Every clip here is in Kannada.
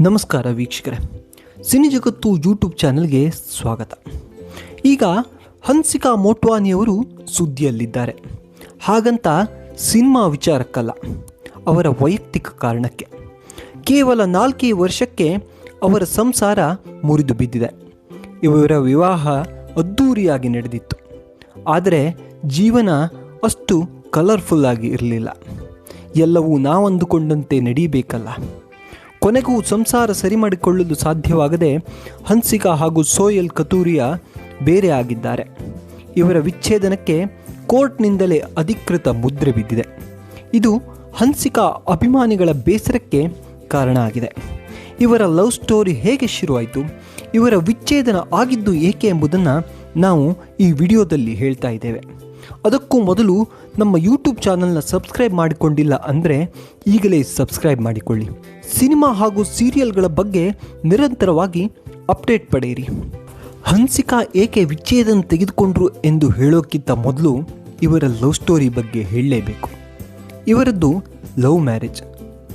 ನಮಸ್ಕಾರ ವೀಕ್ಷಕರೇ, ಸಿನಿ ಜಗತ್ತು ಯೂಟ್ಯೂಬ್ ಚಾನಲ್ಗೆ ಸ್ವಾಗತ. ಈಗ ಹನ್ಸಿಕಾ ಮೋಟ್ವಾನಿಯವರು ಸುದ್ದಿಯಲ್ಲಿದ್ದಾರೆ. ಹಾಗಂತ ಸಿನಿಮಾ ವಿಚಾರಕ್ಕಲ್ಲ, ಅವರ ವೈಯಕ್ತಿಕ ಕಾರಣಕ್ಕೆ. ಕೇವಲ 4 ವರ್ಷಕ್ಕೆ ಅವರ ಸಂಸಾರ ಮುರಿದು ಬಿದ್ದಿದೆ. ಇವರ ವಿವಾಹ ಅದ್ಧೂರಿಯಾಗಿ ನಡೆದಿತ್ತು. ಆದರೆ ಜೀವನ ಅಷ್ಟು ಕಲರ್ಫುಲ್ಲಾಗಿ ಇರಲಿಲ್ಲ. ಎಲ್ಲವೂ ನಾವಂದುಕೊಂಡಂತೆ ನಡೀಬೇಕಲ್ಲ. ಕೊನೆಗೂ ಸಂಸಾರ ಸರಿ ಮಾಡಿಕೊಳ್ಳಲು ಸಾಧ್ಯವಾಗದೆ ಹನ್ಸಿಕಾ ಹಾಗೂ ಸೋಯಲ್ ಕತೂರಿಯಾ ಬೇರೆ ಆಗಿದ್ದಾರೆ. ಇವರ ವಿಚ್ಛೇದನಕ್ಕೆ ಕೋರ್ಟ್ನಿಂದಲೇ ಅಧಿಕೃತ ಮುದ್ರೆ ಬಿದ್ದಿದೆ. ಇದು ಹನ್ಸಿಕಾ ಅಭಿಮಾನಿಗಳ ಬೇಸರಕ್ಕೆ ಕಾರಣ ಆಗಿದೆ. ಇವರ ಲವ್ ಸ್ಟೋರಿ ಹೇಗೆ ಶುರುವಾಯಿತು, ಇವರ ವಿಚ್ಛೇದನ ಆಗಿದ್ದು ಏಕೆ ಎಂಬುದನ್ನು ನಾವು ಈ ವಿಡಿಯೋದಲ್ಲಿ ಹೇಳ್ತಾ ಇದ್ದೇವೆ. ಅದಕ್ಕೂ ಮೊದಲು ನಮ್ಮ ಯೂಟ್ಯೂಬ್ ಚಾನಲ್ನ ಸಬ್ಸ್ಕ್ರೈಬ್ ಮಾಡಿಕೊಂಡಿಲ್ಲ ಅಂದರೆ ಈಗಲೇ ಸಬ್ಸ್ಕ್ರೈಬ್ ಮಾಡಿಕೊಳ್ಳಿ. ಸಿನಿಮಾ ಹಾಗೂ ಸೀರಿಯಲ್ಗಳ ಬಗ್ಗೆ ನಿರಂತರವಾಗಿ ಅಪ್ಡೇಟ್ ಪಡೆಯಿರಿ. ಹನ್ಸಿಕಾ ಏಕೆ ವಿಚ್ಛೇದನ ತೆಗೆದುಕೊಂಡ್ರು ಎಂದು ಹೇಳೋಕ್ಕಿಂತ ಮೊದಲು ಇವರ ಲವ್ ಸ್ಟೋರಿ ಬಗ್ಗೆ ಹೇಳಲೇಬೇಕು. ಇವರದ್ದು ಲವ್ ಮ್ಯಾರೇಜ್.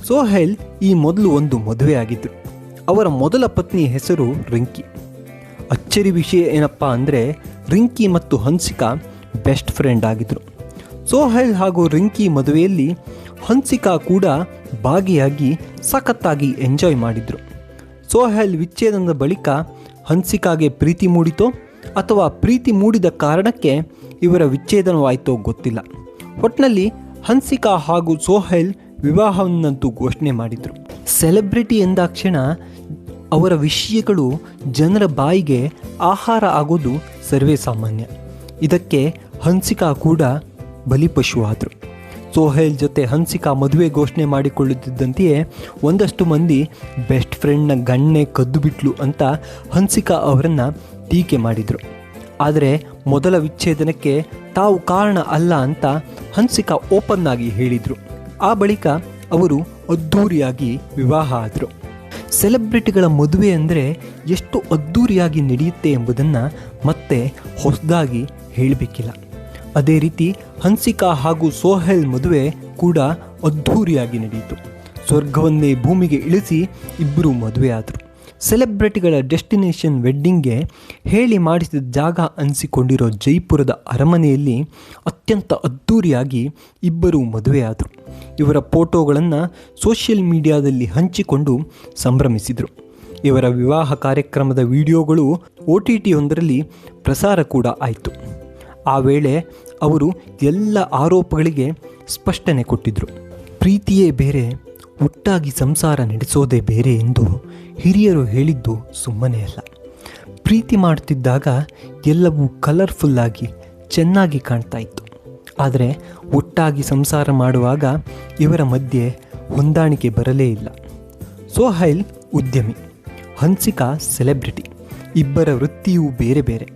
ಸೋಹೆಲ್ ಈ ಮೊದಲು ಒಂದು ಮದುವೆ ಆಗಿದ್ದರು. ಅವರ ಮೊದಲ ಪತ್ನಿ ಹೆಸರು ರಿಂಕಿ. ಅಚ್ಚರಿ ವಿಷಯ ಏನಪ್ಪ ಅಂದರೆ ರಿಂಕಿ ಮತ್ತು ಹನ್ಸಿಕಾ ಬೆಸ್ಟ್ ಫ್ರೆಂಡ್ ಆಗಿದ್ದರು. ಸೋಹೆಲ್ ಹಾಗೂ ರಿಂಕಿ ಮದುವೆಯಲ್ಲಿ ಹನ್ಸಿಕಾ ಕೂಡ ಭಾಗಿಯಾಗಿ ಸಖತ್ತಾಗಿ ಎಂಜಾಯ್ ಮಾಡಿದರು. ಸೋಹೆಲ್ ವಿಚ್ಛೇದನದ ಬಳಿಕ ಹನ್ಸಿಕಾಗೆ ಪ್ರೀತಿ ಮೂಡಿತೋ ಅಥವಾ ಪ್ರೀತಿ ಮೂಡಿದ ಕಾರಣಕ್ಕೆ ಇವರ ವಿಚ್ಛೇದನವಾಯಿತೋ ಗೊತ್ತಿಲ್ಲ. ಒಟ್ಟಿನಲ್ಲಿ ಹನ್ಸಿಕಾ ಹಾಗೂ ಸೋಹೆಲ್ ವಿವಾಹವನ್ನಂತೂ ಘೋಷಣೆ ಮಾಡಿದರು. ಸೆಲೆಬ್ರಿಟಿ ಎಂದಾಕ್ಷಣ ಅವರ ವಿಷಯಗಳು ಜನರ ಬಾಯಿಗೆ ಆಹಾರ ಆಗೋದು ಸರ್ವೇ ಸಾಮಾನ್ಯ. ಇದಕ್ಕೆ ಹನ್ಸಿಕಾ ಕೂಡ ಬಲಿಪಶುವಾದರು. ಸೋಹೆಲ್ ಜೊತೆ ಹನ್ಸಿಕಾ ಮದುವೆ ಘೋಷಣೆ ಮಾಡಿಕೊಳ್ಳುತ್ತಿದ್ದಂತೆಯೇ ಒಂದಷ್ಟು ಮಂದಿ ಬೆಸ್ಟ್ ಫ್ರೆಂಡ್ನ ಗಣ್ಣೆ ಕದ್ದು ಬಿಟ್ಲು ಅಂತ ಹನ್ಸಿಕಾ ಅವರನ್ನು ಟೀಕೆ ಮಾಡಿದರು. ಆದರೆ ಮೊದಲ ವಿಚ್ಛೇದನಕ್ಕೆ ತಾವು ಕಾರಣ ಅಲ್ಲ ಅಂತ ಹನ್ಸಿಕಾ ಓಪನ್ ಆಗಿ ಹೇಳಿದರು. ಆ ಬಳಿಕ ಅವರು ಅದ್ಧೂರಿಯಾಗಿ ವಿವಾಹ ಆದರು. ಸೆಲೆಬ್ರಿಟಿಗಳ ಮದುವೆ ಅಂದರೆ ಎಷ್ಟು ಅದ್ಧೂರಿಯಾಗಿ ನಡೆಯುತ್ತೆ ಎಂಬುದನ್ನು ಮತ್ತೆ ಹೊಸದಾಗಿ ಹೇಳಬೇಕಿಲ್ಲ. ಅದೇ ರೀತಿ ಹನ್ಸಿಕಾ ಹಾಗೂ ಸೋಹೆಲ್ ಮದುವೆ ಕೂಡ ಅದ್ಧೂರಿಯಾಗಿ ನಡೆಯಿತು. ಸ್ವರ್ಗವನ್ನೇ ಭೂಮಿಗೆ ಇಳಿಸಿ ಇಬ್ಬರು ಮದುವೆ ಆದರು. ಸೆಲೆಬ್ರಿಟಿಗಳ ಡೆಸ್ಟಿನೇಷನ್ ವೆಡ್ಡಿಂಗ್ಗೆ ಹೇಳಿ ಮಾಡಿಸಿದ ಜಾಗ ಅನಿಸಿಕೊಂಡಿರೋ ಜೈಪುರದ ಅರಮನೆಯಲ್ಲಿ ಅತ್ಯಂತ ಅದ್ಧೂರಿಯಾಗಿ ಇಬ್ಬರು ಮದುವೆಯಾದರು. ಇವರ ಫೋಟೋಗಳನ್ನು ಸೋಷಿಯಲ್ ಮೀಡಿಯಾದಲ್ಲಿ ಹಂಚಿಕೊಂಡು ಸಂಭ್ರಮಿಸಿದರು. ಇವರ ವಿವಾಹ ಕಾರ್ಯಕ್ರಮದ ವಿಡಿಯೋಗಳು OTT ಒಂದರಲ್ಲಿ ಪ್ರಸಾರ ಕೂಡ ಆಯಿತು. ಆ ವೇಳೆ ಅವರು ಎಲ್ಲ ಆರೋಪಗಳಿಗೆ ಸ್ಪಷ್ಟನೆ ಕೊಟ್ಟಿದ್ದರು. ಪ್ರೀತಿಯೇ ಬೇರೆ, ಒಟ್ಟಾಗಿ ಸಂಸಾರ ನಡೆಸೋದೇ ಬೇರೆ ಎಂದು ಹಿರಿಯರು ಹೇಳಿದ್ದು ಸುಮ್ಮನೆ ಅಲ್ಲ. ಪ್ರೀತಿ ಮಾಡುತ್ತಿದ್ದಾಗ ಎಲ್ಲವೂ ಕಲರ್ಫುಲ್ಲಾಗಿ ಚೆನ್ನಾಗಿ ಕಾಣ್ತಾ ಇತ್ತು. ಆದರೆ ಒಟ್ಟಾಗಿ ಸಂಸಾರ ಮಾಡುವಾಗ ಇವರ ಮಧ್ಯೆ ಹೊಂದಾಣಿಕೆ ಬರಲೇ ಇಲ್ಲ. ಸೋಹೆಲ್ ಉದ್ಯಮಿ, ಹನ್ಸಿಕಾ ಸೆಲೆಬ್ರಿಟಿ. ಇಬ್ಬರ ವೃತ್ತಿಯೂ ಬೇರೆ ಬೇರೆ.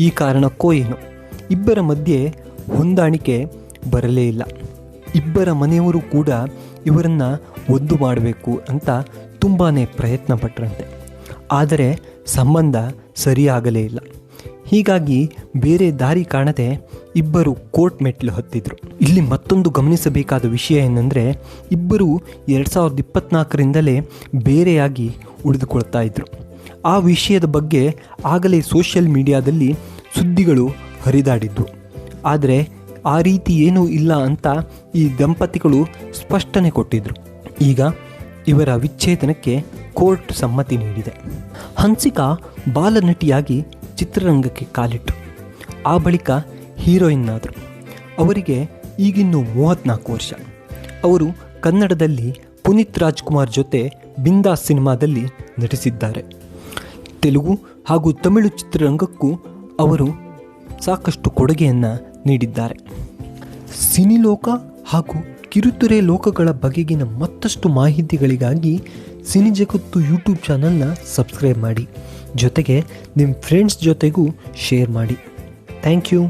ಈ ಕಾರಣಕ್ಕೋ ಏನೋ ಇಬ್ಬರ ಮಧ್ಯೆ ಹೊಂದಾಣಿಕೆ ಬರಲೇ ಇಲ್ಲ. ಇಬ್ಬರ ಮನೆಯವರು ಕೂಡ ಇವರನ್ನು ಒಂದು ಮಾಡಬೇಕು ಅಂತ ತುಂಬಾ ಪ್ರಯತ್ನ ಪಟ್ಟರಂತೆ. ಆದರೆ ಸಂಬಂಧ ಸರಿಯಾಗಲೇ ಇಲ್ಲ. ಹೀಗಾಗಿ ಬೇರೆ ದಾರಿ ಕಾಣದೆ ಇಬ್ಬರು ಕೋರ್ಟ್ ಮೆಟ್ಲು ಹತ್ತಿದ್ರು. ಇಲ್ಲಿ ಮತ್ತೊಂದು ಗಮನಿಸಬೇಕಾದ ವಿಷಯ ಏನಂದರೆ ಇಬ್ಬರು 2024ರಿಂದಲೇ ಬೇರೆಯಾಗಿ ಉಳಿದುಕೊಳ್ತಾ ಇದ್ರು. ಆ ವಿಷಯದ ಬಗ್ಗೆ ಆಗಲೇ ಸೋಷಿಯಲ್ ಮೀಡಿಯಾದಲ್ಲಿ ಸುದ್ದಿಗಳು ಹರಿದಾಡಿದ್ವು. ಆದರೆ ಆ ರೀತಿ ಏನೂ ಇಲ್ಲ ಅಂತ ಈ ದಂಪತಿಗಳು ಸ್ಪಷ್ಟನೆ ಕೊಟ್ಟಿದ್ರು. ಈಗ ಇವರ ವಿಚ್ಛೇದನಕ್ಕೆ ಕೋರ್ಟ್ ಸಮ್ಮತಿ ನೀಡಿದೆ. ಹನ್ಸಿಕಾ ಬಾಲನಟಿಯಾಗಿ ಚಿತ್ರರಂಗಕ್ಕೆ ಕಾಲಿಟ್ಟರು. ಆ ಬಳಿಕ ಹೀರೋಯಿನ್ ಆದರು. ಅವರಿಗೆ ಈಗಿನ್ನೂ 34 ವರ್ಷ. ಅವರು ಕನ್ನಡದಲ್ಲಿ ಪುನೀತ್ ರಾಜ್ಕುಮಾರ್ ಜೊತೆ ಬಿಂದಾಸ್ ಸಿನಿಮಾದಲ್ಲಿ ನಟಿಸಿದ್ದಾರೆ. ತೆಲುಗು ಹಾಗೂ ತಮಿಳು ಚಿತ್ರರಂಗಕ್ಕೂ ಅವರು ಸಾಕಷ್ಟು ಕೊಡುಗೆಯನ್ನು ನೀಡಿದ್ದಾರೆ. ಸಿನಿಲೋಕ ಹಾಗೂ ಕಿರುತೆರೆ ಲೋಕಗಳ ಬಗೆಗಿನ ಮತ್ತಷ್ಟು ಮಾಹಿತಿಗಳಿಗಾಗಿ ಸಿನಿ ಜಗತ್ತು ಯೂಟ್ಯೂಬ್ ಚಾನಲ್ನ ಸಬ್ಸ್ಕ್ರೈಬ್ ಮಾಡಿ. ಜೊತೆಗೆ ನಿಮ್ಮ ಫ್ರೆಂಡ್ಸ್ ಜೊತೆಗೂ ಶೇರ್ ಮಾಡಿ. Thank you.